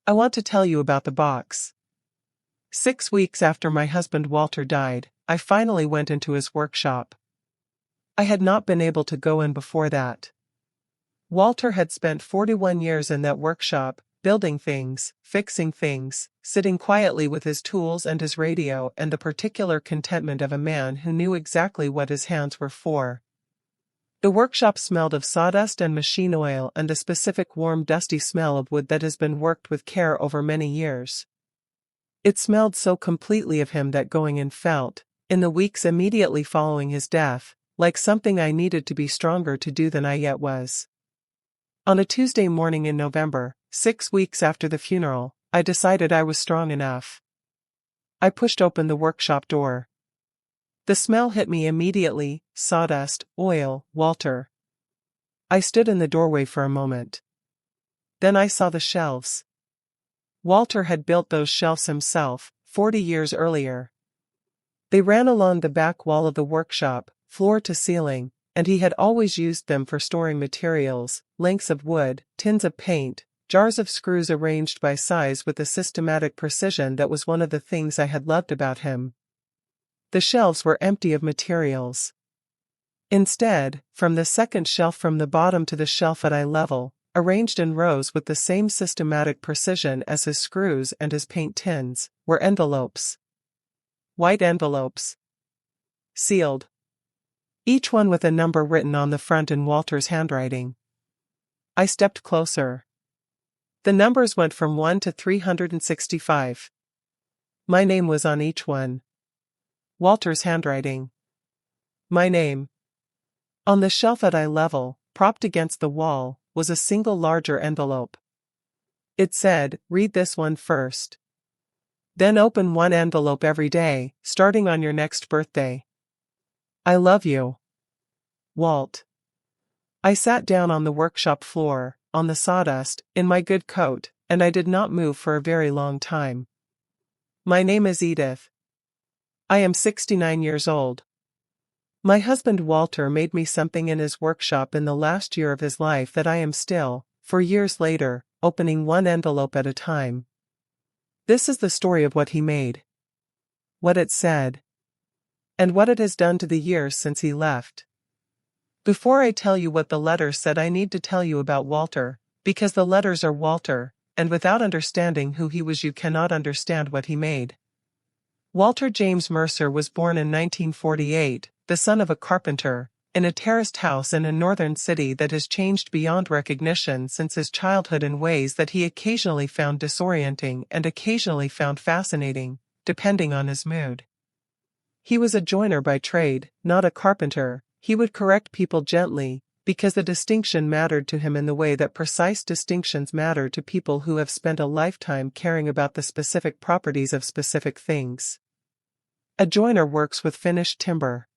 I want to tell you about the box. 6 weeks after my husband Walter died, I finally went into his workshop. I had not been able to go in before that. Walter had spent 41 years in that workshop, building things, fixing things, sitting quietly with his tools and his radio, and the particular contentment of a man who knew exactly what his hands were for. The workshop smelled of sawdust and machine oil and the specific warm dusty smell of wood that has been worked with care over many years. It smelled so completely of him that going in felt, in the weeks immediately following his death, like something I needed to be stronger to do than I yet was. On a Tuesday morning in November, 6 weeks after the funeral, I decided I was strong enough. I pushed open the workshop door. The smell hit me immediately: sawdust, oil, Walter. I stood in the doorway for a moment. Then I saw the shelves. Walter had built those shelves himself, 40 years earlier. They ran along the back wall of the workshop, floor to ceiling, and he had always used them for storing materials, lengths of wood, tins of paint, jars of screws arranged by size with a systematic precision that was one of the things I had loved about him. The shelves were empty of materials. Instead, from the second shelf from the bottom to the shelf at eye level, arranged in rows with the same systematic precision as his screws and his paint tins, were envelopes. White envelopes. Sealed. Each one with a number written on the front in Walter's handwriting. I stepped closer. The numbers went from 1 to 365. My name was on each one. Walter's handwriting. My name. On the shelf at eye level, propped against the wall, was a single larger envelope. It said, "Read this one first. Then open one envelope every day, starting on your next birthday. I love you. Walt." I sat down on the workshop floor, on the sawdust, in my good coat, and I did not move for a very long time. My name is Edith. I am 69 years old. My husband Walter made me something in his workshop in the last year of his life that I am still, for years later, opening one envelope at a time. This is the story of what he made. What it said. And what it has done to the years since he left. Before I tell you what the letter said, I need to tell you about Walter, because the letters are Walter, and without understanding who he was you cannot understand what he made. Walter James Mercer was born in 1948, the son of a carpenter, in a terraced house in a northern city that has changed beyond recognition since his childhood in ways that he occasionally found disorienting and occasionally found fascinating, depending on his mood. He was a joiner by trade, not a carpenter. He would correct people gently, because the distinction mattered to him in the way that precise distinctions matter to people who have spent a lifetime caring about the specific properties of specific things. A joiner works with finished timber.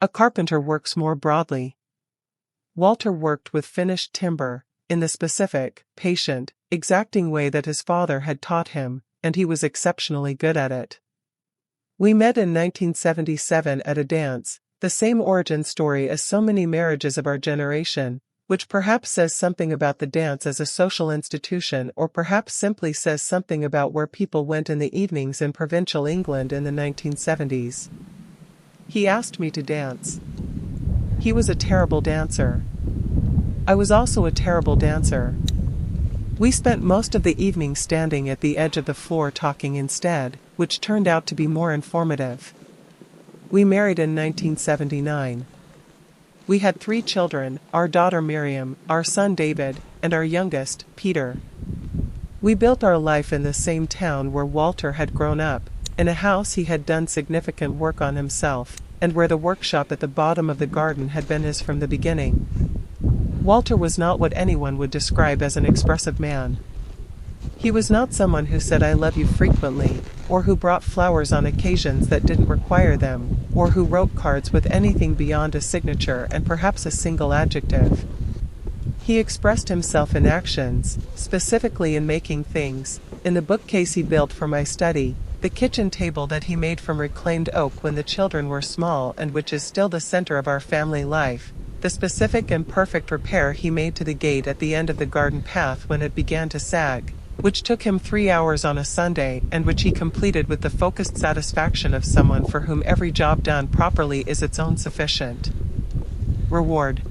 A carpenter works more broadly. Walter worked with finished timber, in the specific, patient, exacting way that his father had taught him, and he was exceptionally good at it. We met in 1977 at a dance, the same origin story as so many marriages of our generation, which perhaps says something about the dance as a social institution or perhaps simply says something about where people went in the evenings in provincial England in the 1970s. He asked me to dance. He was a terrible dancer. I was also a terrible dancer. We spent most of the evening standing at the edge of the floor talking instead, which turned out to be more informative. We married in 1979. We had 3 children, our daughter Miriam, our son David, and our youngest, Peter. We built our life in the same town where Walter had grown up, in a house he had done significant work on himself, and where the workshop at the bottom of the garden had been his from the beginning. Walter was not what anyone would describe as an expressive man. He was not someone who said "I love you" frequently, or who brought flowers on occasions that didn't require them, or who wrote cards with anything beyond a signature and perhaps a single adjective. He expressed himself in actions, specifically in making things, in the bookcase he built for my study, the kitchen table that he made from reclaimed oak when the children were small and which is still the center of our family life, the specific and perfect repair he made to the gate at the end of the garden path when it began to sag, which took him 3 hours on a Sunday and which he completed with the focused satisfaction of someone for whom every job done properly is its own sufficient reward.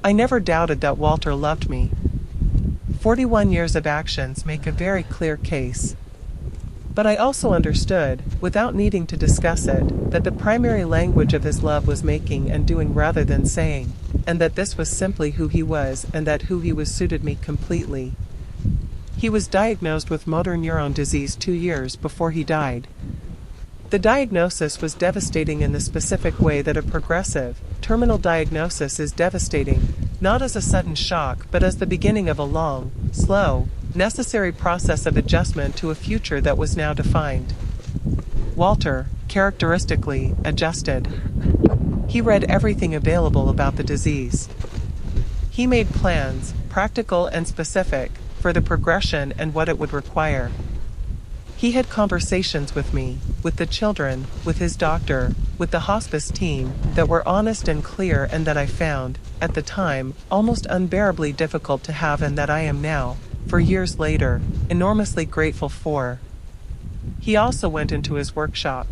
I never doubted that Walter loved me. 41 years of actions make a very clear case. But I also understood, without needing to discuss it, that the primary language of his love was making and doing rather than saying, and that this was simply who he was and that who he was suited me completely. He was diagnosed with motor neuron disease 2 years before he died. The diagnosis was devastating in the specific way that a progressive, terminal diagnosis is devastating, not as a sudden shock but as the beginning of a long, slow, necessary process of adjustment to a future that was now defined. Walter, characteristically, adjusted. He read everything available about the disease. He made plans, practical and specific, for the progression and what it would require. He had conversations with me, with the children, with his doctor, with the hospice team, that were honest and clear and that I found, at the time, almost unbearably difficult to have and that I am now, for years later, enormously grateful for. He also went into his workshop.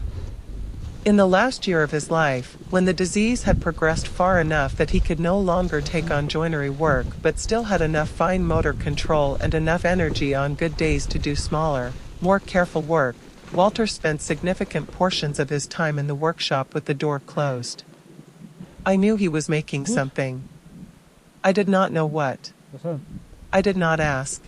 In the last year of his life, when the disease had progressed far enough that he could no longer take on joinery work but still had enough fine motor control and enough energy on good days to do smaller, more careful work, Walter spent significant portions of his time in the workshop with the door closed. I knew he was making something. I did not know what. I did not ask.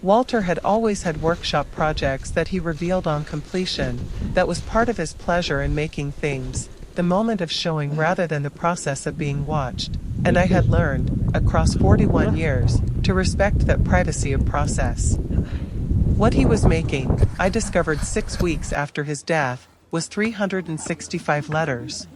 Walter had always had workshop projects that he revealed on completion, that was part of his pleasure in making things, the moment of showing rather than the process of being watched, and I had learned, across 41 years, to respect that privacy of process. What he was making, I discovered 6 weeks after his death, was 365 letters.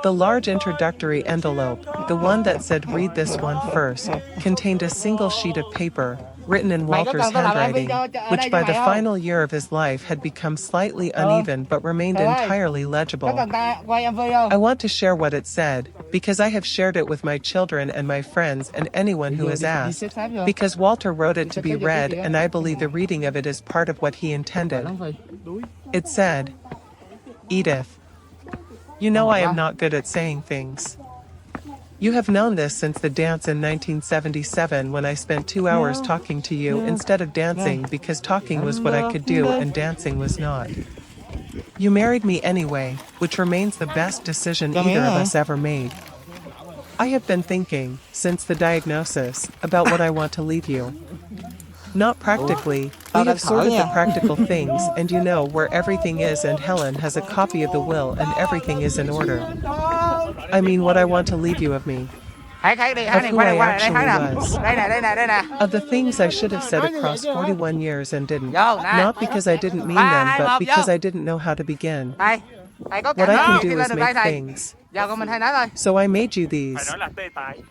The large introductory envelope, the one that said "read this one first," contained a single sheet of paper, written in Walter's handwriting, which by the final year of his life had become slightly uneven but remained entirely legible. I want to share what it said, because I have shared it with my children and my friends and anyone who has asked, because Walter wrote it to be read and I believe the reading of it is part of what he intended. It said, "Edith, you know I am not good at saying things. You have known this since the dance in 1977 when I spent 2 hours talking to you instead of dancing because talking was what I could do and dancing was not. You married me anyway, which remains the best decision either of us ever made. I have been thinking, since the diagnosis, about what I want to leave you. Not practically, we have sorted the practical things and you know where everything is and Helen has a copy of the will and everything is in order. I mean what I want to leave you of me. Of who I actually was. Of the things I should have said across 41 years and didn't. Not because I didn't mean them but because I didn't know how to begin. What I can do is make things. So I made you these.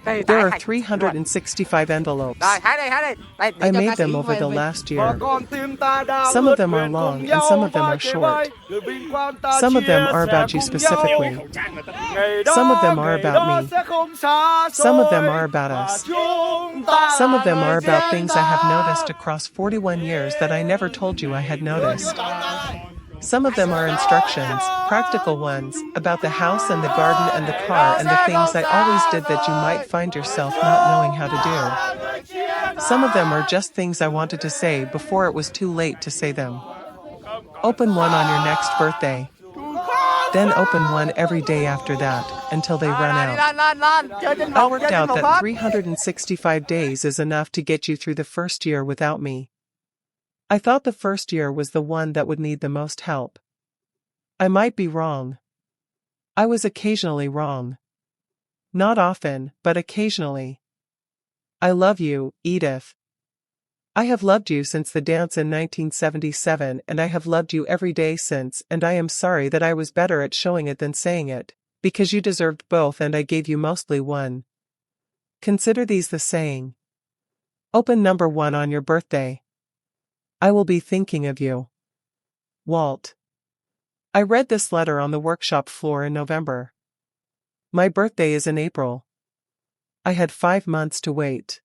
There are 365 envelopes. I made them over the last year. Some of them are long and some of them are short. Some of them are about you specifically. Some of them are about me. Some of them are about us. Some of them are about things I have noticed across 41 years that I never told you I had noticed. Some of them are instructions, practical ones, about the house and the garden and the car and the things I always did that you might find yourself not knowing how to do. Some of them are just things I wanted to say before it was too late to say them. Open one on your next birthday. Then open one every day after that, until they run out. I worked out that 365 days is enough to get you through the first year without me. I thought the first year was the one that would need the most help. I might be wrong. I was occasionally wrong. Not often, but occasionally. I love you, Edith. I have loved you since the dance in 1977 and I have loved you every day since and I am sorry that I was better at showing it than saying it, because you deserved both and I gave you mostly one. Consider these the saying. Open number 1 on your birthday. I will be thinking of you. Walt. I read this letter on the workshop floor in November. My birthday is in April. I had 5 months to wait.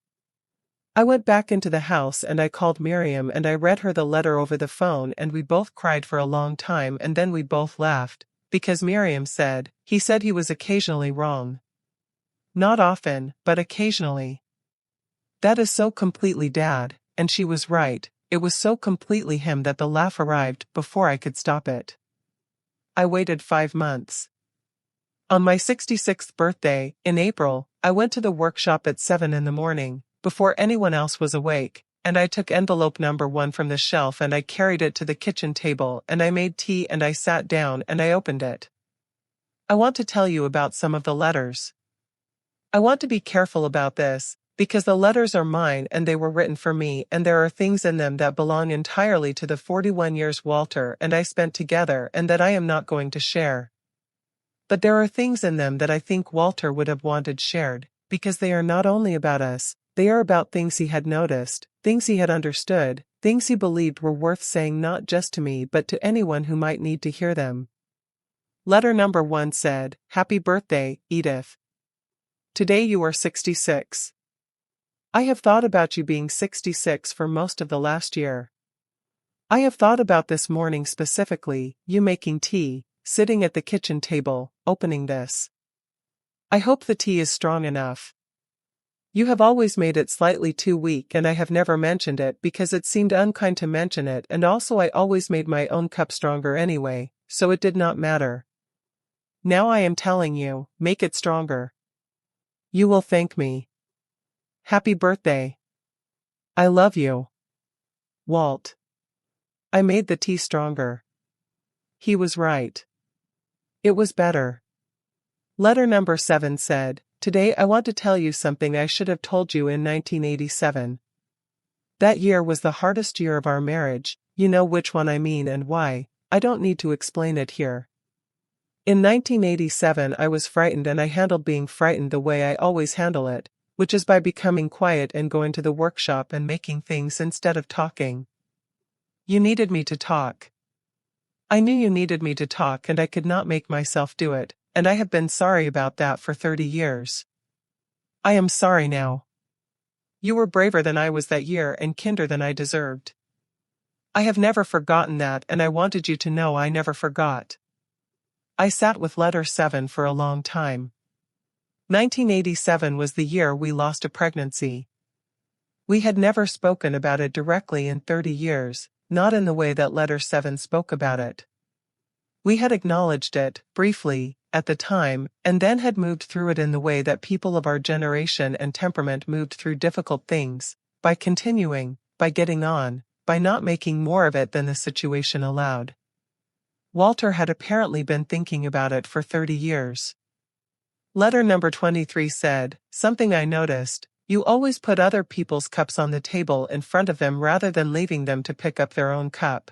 I went back into the house and I called Miriam and I read her the letter over the phone and we both cried for a long time and then we both laughed, because Miriam said, "He said he was occasionally wrong. Not often, but occasionally. That is so completely Dad," and she was right, it was so completely him that the laugh arrived before I could stop it. I waited 5 months. On my 66th birthday, in April, I went to the workshop at 7 in the morning, before anyone else was awake, and I took envelope number 1 from the shelf and I carried it to the kitchen table and I made tea and I sat down and I opened it. I want to tell you about some of the letters. I want to be careful about this, because the letters are mine and they were written for me and there are things in them that belong entirely to the 41 years Walter and I spent together and that I am not going to share. But there are things in them that I think Walter would have wanted shared, because they are not only about us, they are about things he had noticed, things he had understood, things he believed were worth saying not just to me but to anyone who might need to hear them. Letter number 1 said, "Happy birthday, Edith. Today you are 66. I have thought about you being 66 for most of the last year. I have thought about this morning specifically, you making tea, sitting at the kitchen table, opening this. I hope the tea is strong enough. You have always made it slightly too weak and I have never mentioned it because it seemed unkind to mention it and also I always made my own cup stronger anyway, so it did not matter. Now I am telling you, make it stronger. You will thank me. Happy birthday. I love you. Walt." I made the tea stronger. He was right. It was better. Letter number 7 said, "Today I want to tell you something I should have told you in 1987. That year was the hardest year of our marriage, you know which one I mean and why, I don't need to explain it here. In 1987 I was frightened and I handled being frightened the way I always handle it, which is by becoming quiet and going to the workshop and making things instead of talking. You needed me to talk. I knew you needed me to talk and I could not make myself do it, and I have been sorry about that for 30 years. I am sorry now. You were braver than I was that year and kinder than I deserved. I have never forgotten that and I wanted you to know I never forgot." I sat with letter 7 for a long time. 1987 was the year we lost a pregnancy. We had never spoken about it directly in 30 years, not in the way that letter 7 spoke about it. We had acknowledged it, briefly, at the time, and then had moved through it in the way that people of our generation and temperament moved through difficult things, by continuing, by getting on, by not making more of it than the situation allowed. Walter had apparently been thinking about it for 30 years. Letter number 23 said, "Something I noticed, you always put other people's cups on the table in front of them rather than leaving them to pick up their own cup.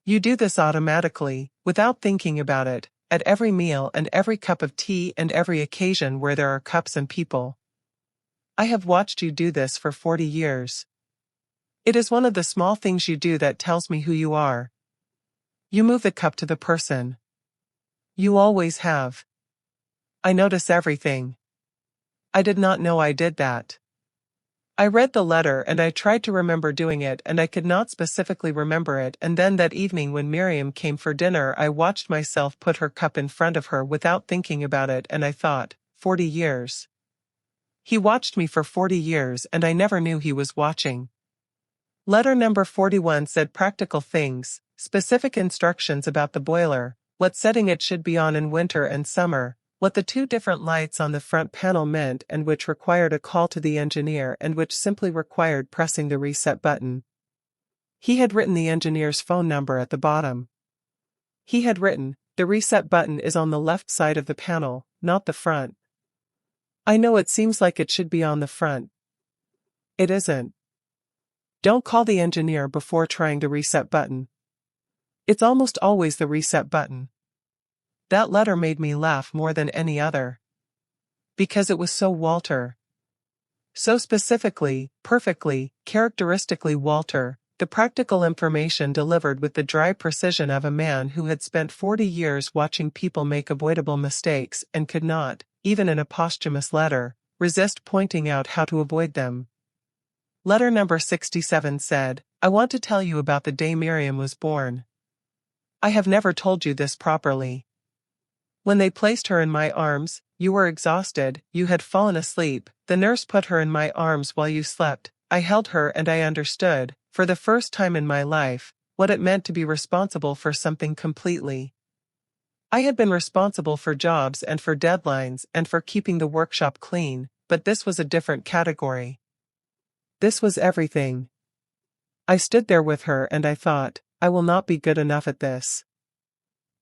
You do this automatically, without thinking about it, at every meal and every cup of tea and every occasion where there are cups and people. I have watched you do this for 40 years. It is one of the small things you do that tells me who you are. You move the cup to the person. You always have. I notice everything. I did not know I did that." I read the letter and I tried to remember doing it and I could not specifically remember it, and then that evening when Miriam came for dinner I watched myself put her cup in front of her without thinking about it and I thought, 40 years. He watched me for 40 years and I never knew he was watching. Letter number 41 said practical things, specific instructions about the boiler, what setting it should be on in winter and summer, what the 2 different lights on the front panel meant and which required a call to the engineer and which simply required pressing the reset button. He had written the engineer's phone number at the bottom. He had written, "The reset button is on the left side of the panel, not the front." I know it seems like it should be on the front. It isn't. Don't call the engineer before trying the reset button. It's almost always the reset button. That letter made me laugh more than any other. Because it was so Walter. So specifically, perfectly, characteristically Walter, the practical information delivered with the dry precision of a man who had spent 40 years watching people make avoidable mistakes and could not, even in a posthumous letter, resist pointing out how to avoid them. Letter number 67 said, I want to tell you about the day Miriam was born. I have never told you this properly. When they placed her in my arms, you were exhausted, you had fallen asleep, the nurse put her in my arms while you slept, I held her and I understood, for the first time in my life, what it meant to be responsible for something completely. I had been responsible for jobs and for deadlines and for keeping the workshop clean, but this was a different category. This was everything. I stood there with her and I thought, I will not be good enough at this.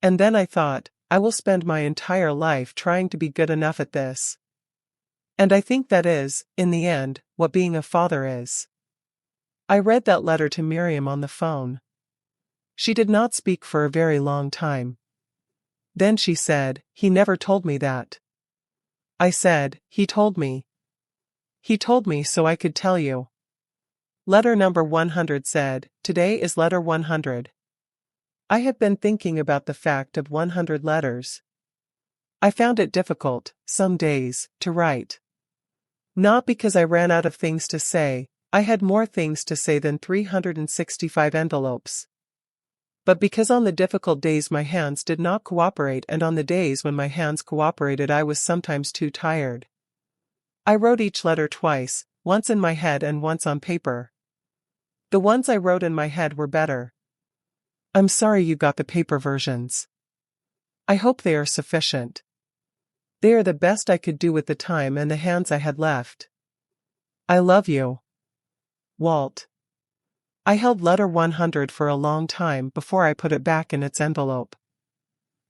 And then I thought, I will spend my entire life trying to be good enough at this. And I think that is, in the end, what being a father is. I read that letter to Miriam on the phone. She did not speak for a very long time. Then she said, he never told me that. I said, he told me. He told me so I could tell you. Letter number 100 said, today is letter 100. I have been thinking about the fact of 100 letters. I found it difficult, some days, to write. Not because I ran out of things to say, I had more things to say than 365 envelopes. But because on the difficult days my hands did not cooperate and on the days when my hands cooperated I was sometimes too tired. I wrote each letter twice, once in my head and once on paper. The ones I wrote in my head were better. I'm sorry you got the paper versions. I hope they are sufficient. They are the best I could do with the time and the hands I had left. I love you. Walt. I held letter 100 for a long time before I put it back in its envelope.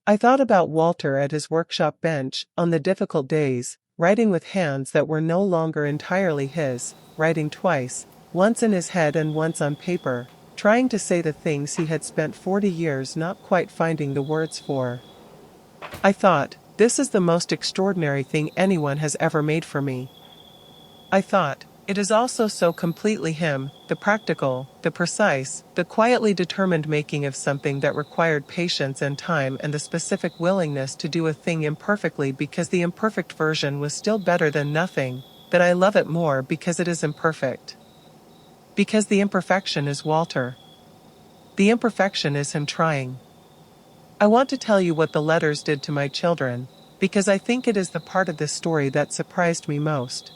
I thought about Walter at his workshop bench, on the difficult days, writing with hands that were no longer entirely his, writing twice, once in his head and once on paper, trying to say the things he had spent 40 years not quite finding the words for. I thought, this is the most extraordinary thing anyone has ever made for me. I thought, it is also so completely him, the practical, the precise, the quietly determined making of something that required patience and time and the specific willingness to do a thing imperfectly because the imperfect version was still better than nothing, that I love it more because it is imperfect. Because the imperfection is Walter. The imperfection is him trying. I want to tell you what the letters did to my children, because I think it is the part of this story that surprised me most.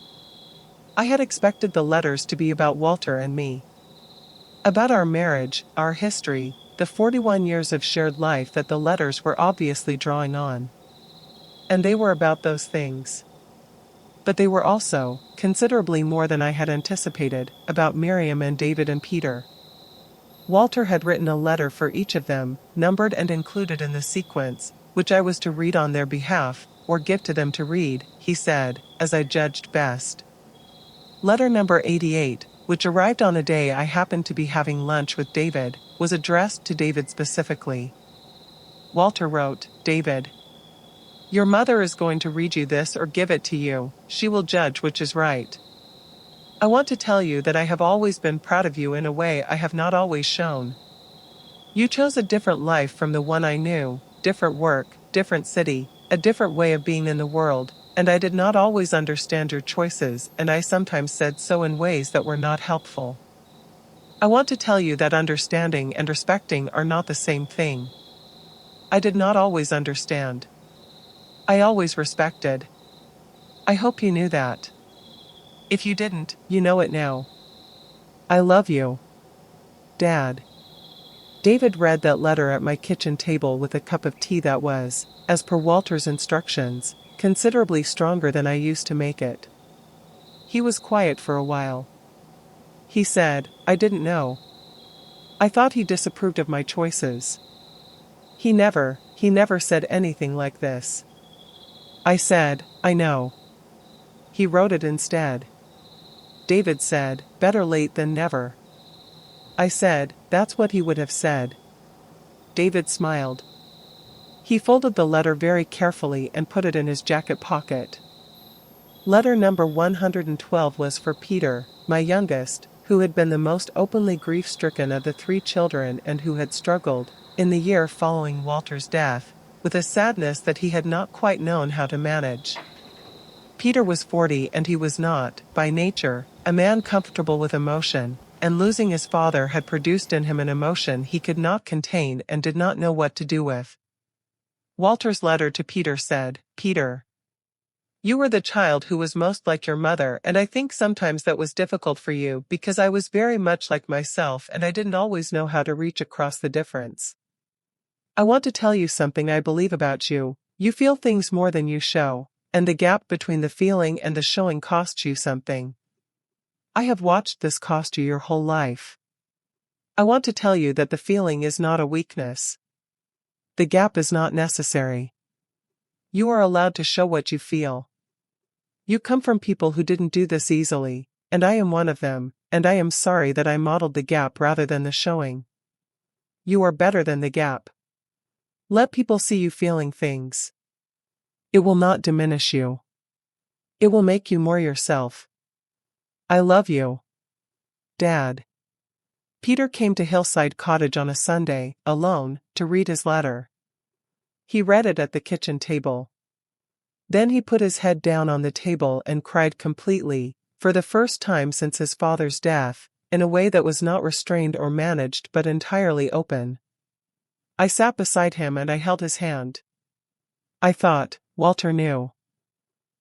I had expected the letters to be about Walter and me. About our marriage, our history, the 41 years of shared life that the letters were obviously drawing on. And they were about those things. But they were also, considerably more than I had anticipated, about Miriam and David and Peter. Walter had written a letter for each of them, numbered and included in the sequence, which I was to read on their behalf, or give to them to read, he said, as I judged best. Letter number 88, which arrived on a day I happened to be having lunch with David, was addressed to David specifically. Walter wrote, David, your mother is going to read you this or give it to you, she will judge which is right. I want to tell you that I have always been proud of you in a way I have not always shown. You chose a different life from the one I knew, different work, different city, a different way of being in the world, and I did not always understand your choices and I sometimes said so in ways that were not helpful. I want to tell you that understanding and respecting are not the same thing. I did not always understand. I always respected. I hope you knew that. If you didn't, you know it now. I love you. Dad. David read that letter at my kitchen table with a cup of tea that was, as per Walter's instructions, considerably stronger than I used to make it. He was quiet for a while. He said, I didn't know. I thought he disapproved of my choices. He never said anything like this. I said, I know. He wrote it instead. David said, better late than never. I said, that's what he would have said. David smiled. He folded the letter very carefully and put it in his jacket pocket. Letter number 112 was for Peter, my youngest, who had been the most openly grief-stricken of the 3 children and who had struggled, in the year following Walter's death, with a sadness that he had not quite known how to manage. Peter was 40 and he was not, by nature, a man comfortable with emotion, and losing his father had produced in him an emotion he could not contain and did not know what to do with. Walter's letter to Peter said, "Peter, you were the child who was most like your mother, and I think sometimes that was difficult for you because I was very much like myself and I didn't always know how to reach across the difference. I want to tell you something I believe about you. You feel things more than you show, and the gap between the feeling and the showing costs you something. I have watched this cost you your whole life. I want to tell you that the feeling is not a weakness. The gap is not necessary. You are allowed to show what you feel. You come from people who didn't do this easily, and I am one of them, and I am sorry that I modeled the gap rather than the showing. You are better than the gap. Let people see you feeling things. It will not diminish you. It will make you more yourself. I love you. Dad." Peter came to Hillside Cottage on a Sunday, alone, to read his letter. He read it at the kitchen table. Then he put his head down on the table and cried completely, for the first time since his father's death, in a way that was not restrained or managed but entirely open. I sat beside him and I held his hand. I thought, Walter knew.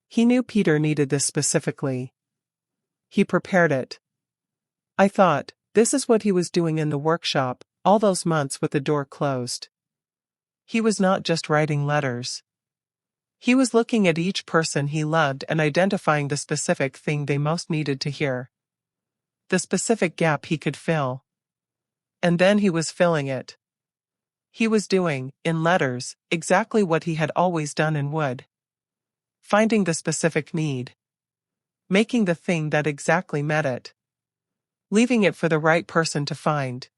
He knew Peter needed this specifically. He prepared it. I thought, this is what he was doing in the workshop, all those months with the door closed. He was not just writing letters. He was looking at each person he loved and identifying the specific thing they most needed to hear. The specific gap he could fill. And then he was filling it. He was doing, in letters, exactly what he had always done and would. Finding the specific need. Making the thing that exactly met it. Leaving it for the right person to find.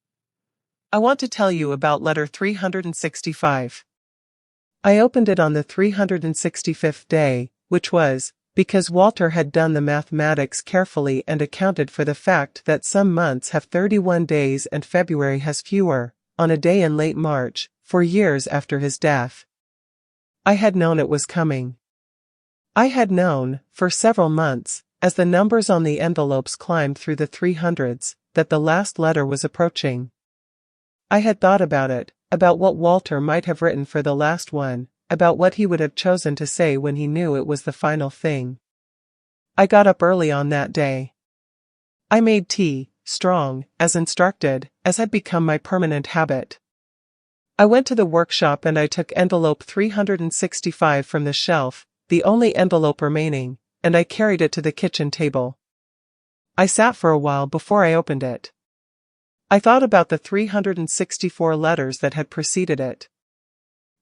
I want to tell you about letter 365. I opened it on the 365th day, which was, because Walter had done the mathematics carefully and accounted for the fact that some months have 31 days and February has fewer, on a day in late March, for years after his death. I had known it was coming. I had known, for several months, as the numbers on the envelopes climbed through the 300s, that the last letter was approaching. I had thought about it, about what Walter might have written for the last one, about what he would have chosen to say when he knew it was the final thing. I got up early on that day. I made tea, strong, as instructed, as had become my permanent habit. I went to the workshop and I took envelope 365 from the shelf, the only envelope remaining, and I carried it to the kitchen table. I sat for a while before I opened it. I thought about the 364 letters that had preceded it.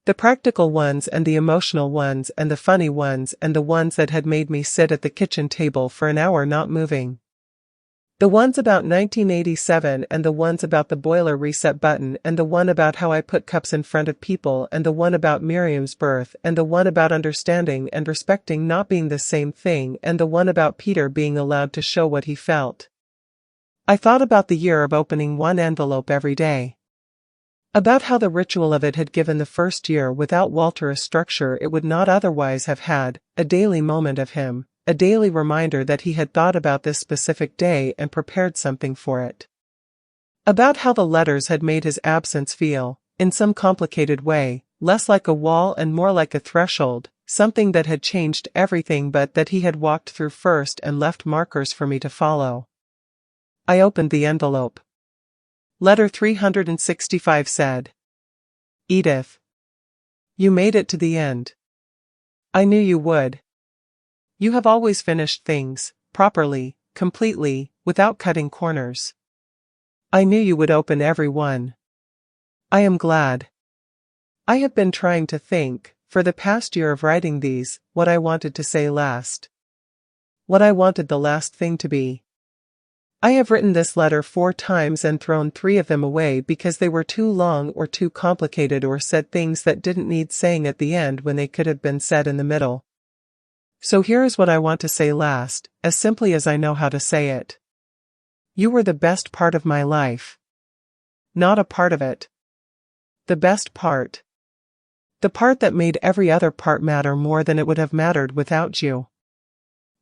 The practical ones and the emotional ones and the funny ones and the ones that had made me sit at the kitchen table for an hour not moving. The ones about 1987 and the ones about the boiler reset button and the one about how I put cups in front of people and the one about Miriam's birth and the one about understanding and respecting not being the same thing and the one about Peter being allowed to show what he felt. I thought about the year of opening one envelope every day. About how the ritual of it had given the first year without Walter a structure it would not otherwise have had, a daily moment of him, a daily reminder that he had thought about this specific day and prepared something for it. About how the letters had made his absence feel, in some complicated way, less like a wall and more like a threshold, something that had changed everything but that he had walked through first and left markers for me to follow. I opened the envelope. Letter 365 said, Edith. You made it to the end. I knew you would. You have always finished things, properly, completely, without cutting corners. I knew you would open every one. I am glad. I have been trying to think, for the past year of writing these, what I wanted to say last. What I wanted the last thing to be. I have written this letter 4 times and thrown 3 of them away because they were too long or too complicated or said things that didn't need saying at the end when they could have been said in the middle. So here is what I want to say last, as simply as I know how to say it. You were the best part of my life. Not a part of it. The best part. The part that made every other part matter more than it would have mattered without you.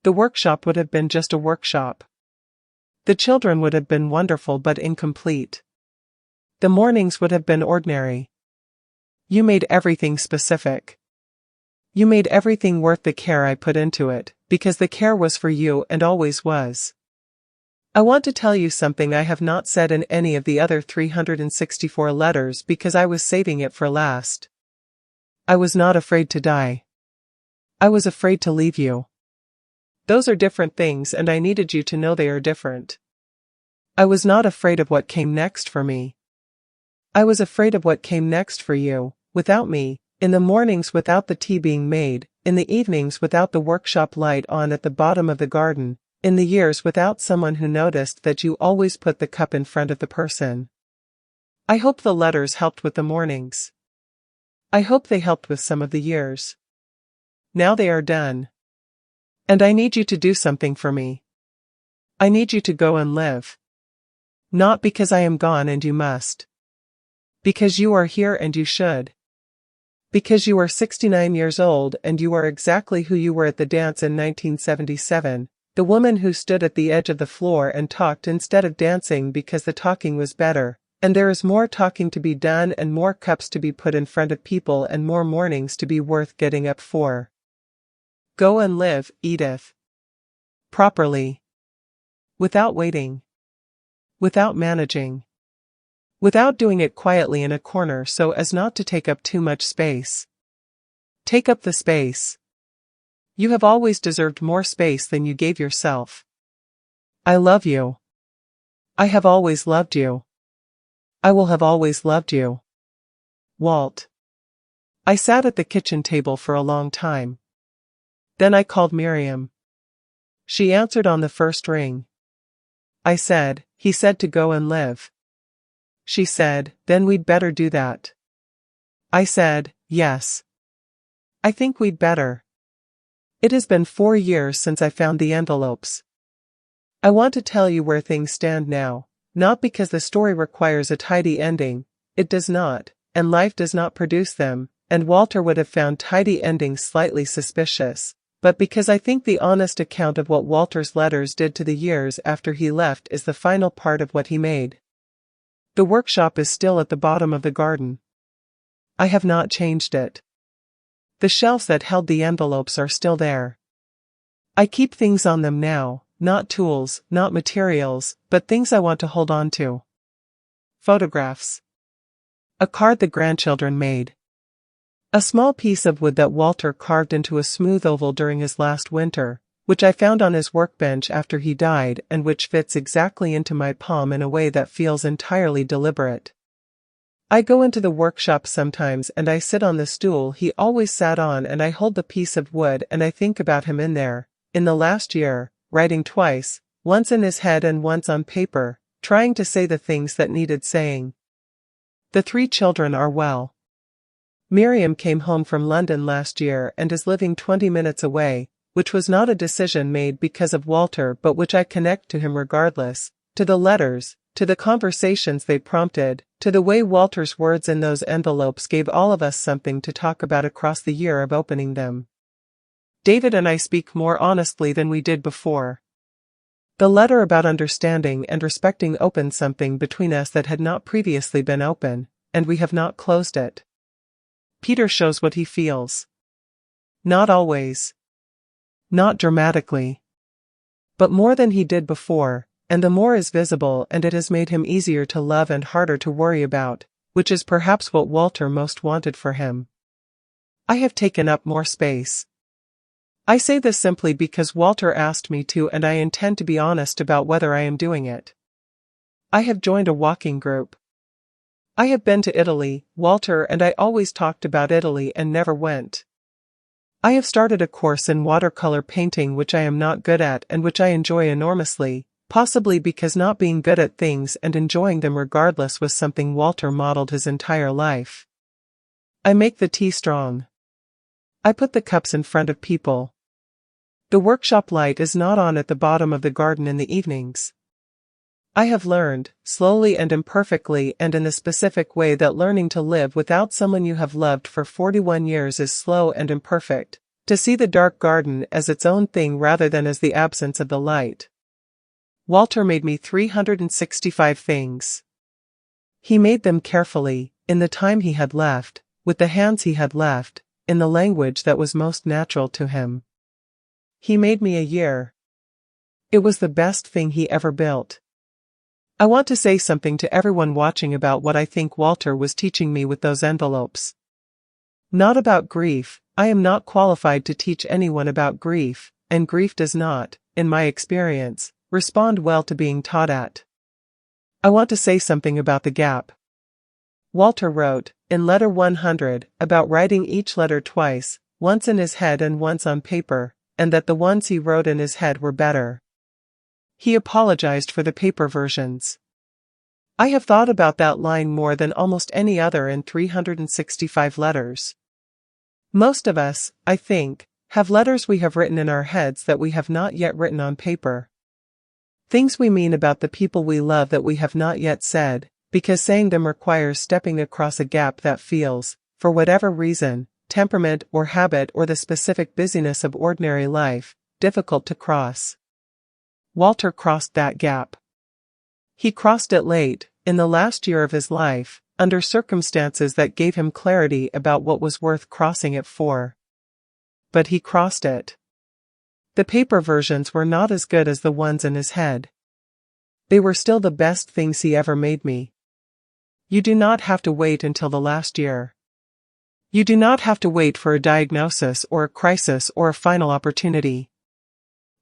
The workshop would have been just a workshop. The children would have been wonderful but incomplete. The mornings would have been ordinary. You made everything specific. You made everything worth the care I put into it, because the care was for you and always was. I want to tell you something I have not said in any of the other 364 letters because I was saving it for last. I was not afraid to die. I was afraid to leave you. Those are different things and I needed you to know they are different. I was not afraid of what came next for me. I was afraid of what came next for you, without me, in the mornings without the tea being made, in the evenings without the workshop light on at the bottom of the garden, in the years without someone who noticed that you always put the cup in front of the person. I hope the letters helped with the mornings. I hope they helped with some of the years. Now they are done. And I need you to do something for me. I need you to go and live. Not because I am gone and you must. Because you are here and you should. Because you are 69 years old and you are exactly who you were at the dance in 1977, the woman who stood at the edge of the floor and talked instead of dancing because the talking was better, and there is more talking to be done and more cups to be put in front of people and more mornings to be worth getting up for. Go and live, Edith. Properly. Without waiting. Without managing. Without doing it quietly in a corner so as not to take up too much space. Take up the space. You have always deserved more space than you gave yourself. I love you. I have always loved you. I will have always loved you. Walt. I sat at the kitchen table for a long time. Then I called Miriam. She answered on the first ring. I said, he said to go and live. She said, then we'd better do that. I said, yes. I think we'd better. It has been 4 years since I found the envelopes. I want to tell you where things stand now, not because the story requires a tidy ending, it does not, and life does not produce them, and Walter would have found tidy endings slightly suspicious, but because I think the honest account of what Walter's letters did to the years after he left is the final part of what he made. The workshop is still at the bottom of the garden. I have not changed it. The shelves that held the envelopes are still there. I keep things on them now, not tools, not materials, but things I want to hold on to. Photographs. A card the grandchildren made. A small piece of wood that Walter carved into a smooth oval during his last winter, which I found on his workbench after he died and which fits exactly into my palm in a way that feels entirely deliberate. I go into the workshop sometimes and I sit on the stool he always sat on and I hold the piece of wood and I think about him in there, in the last year, writing twice, once in his head and once on paper, trying to say the things that needed saying. The 3 children are well. Miriam came home from London last year and is living 20 minutes away, which was not a decision made because of Walter but which I connect to him regardless, to the letters, to the conversations they prompted, to the way Walter's words in those envelopes gave all of us something to talk about across the year of opening them. David and I speak more honestly than we did before. The letter about understanding and respecting opened something between us that had not previously been open, and we have not closed it. Peter shows what he feels. Not always. Not dramatically. But more than he did before, and the more is visible and it has made him easier to love and harder to worry about, which is perhaps what Walter most wanted for him. I have taken up more space. I say this simply because Walter asked me to and I intend to be honest about whether I am doing it. I have joined a walking group. I have been to Italy, Walter and I always talked about Italy and never went. I have started a course in watercolor painting which I am not good at and which I enjoy enormously, possibly because not being good at things and enjoying them regardless was something Walter modeled his entire life. I make the tea strong. I put the cups in front of people. The workshop light is not on at the bottom of the garden in the evenings. I have learned, slowly and imperfectly and in the specific way that learning to live without someone you have loved for 41 years is slow and imperfect, To see the dark garden as its own thing rather than as the absence of the light. Walter made me 365 things. He made them carefully, in the time he had left, with the hands he had left, in the language that was most natural to him. He made me a year. It was the best thing he ever built. I want to say something to everyone watching about what I think Walter was teaching me with those envelopes. Not about grief. I am not qualified to teach anyone about grief, and grief does not, in my experience, respond well to being taught at. I want to say something about the gap. Walter wrote, in letter 100, about writing each letter twice, once in his head and once on paper, and that the ones he wrote in his head were better. He apologized for the paper versions. I have thought about that line more than almost any other in 365 letters. Most of us, I think, have letters we have written in our heads that we have not yet written on paper. Things we mean about the people we love that we have not yet said, because saying them requires stepping across a gap that feels, for whatever reason, temperament or habit or the specific busyness of ordinary life, difficult to cross. Walter crossed that gap. He crossed it late, in the last year of his life, under circumstances that gave him clarity about what was worth crossing it for. But he crossed it. The paper versions were not as good as the ones in his head. They were still the best things he ever made me. You do not have to wait until the last year. You do not have to wait for a diagnosis or a crisis or a final opportunity.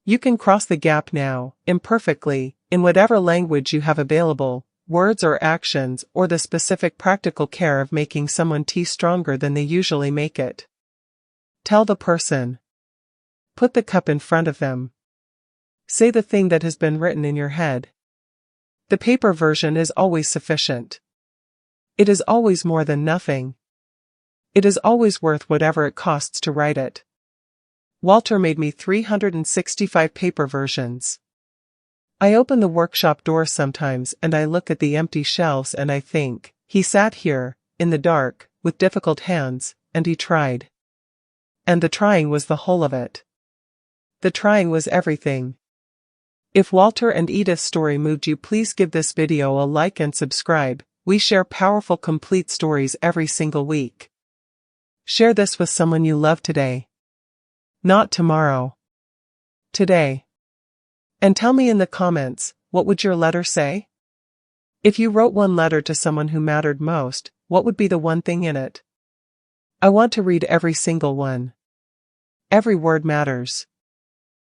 You can cross the gap now, imperfectly, in whatever language you have available, words or actions or the specific practical care of making someone tea stronger than they usually make it. Tell the person. Put the cup in front of them. Say the thing that has been written in your head. The paper version is always sufficient. It is always more than nothing. It is always worth whatever it costs to write it. Walter made me 365 paper versions. I open the workshop door sometimes and I look at the empty shelves and I think, he sat here, in the dark, with difficult hands, and he tried. And the trying was the whole of it. The trying was everything. If Walter and Edith's story moved you, please give this video a like and subscribe. We share powerful complete stories every single week. Share this with someone you love today. Not tomorrow. Today. And tell me in the comments, what would your letter say? If you wrote one letter to someone who mattered most, what would be the one thing in it? I want to read every single one. Every word matters.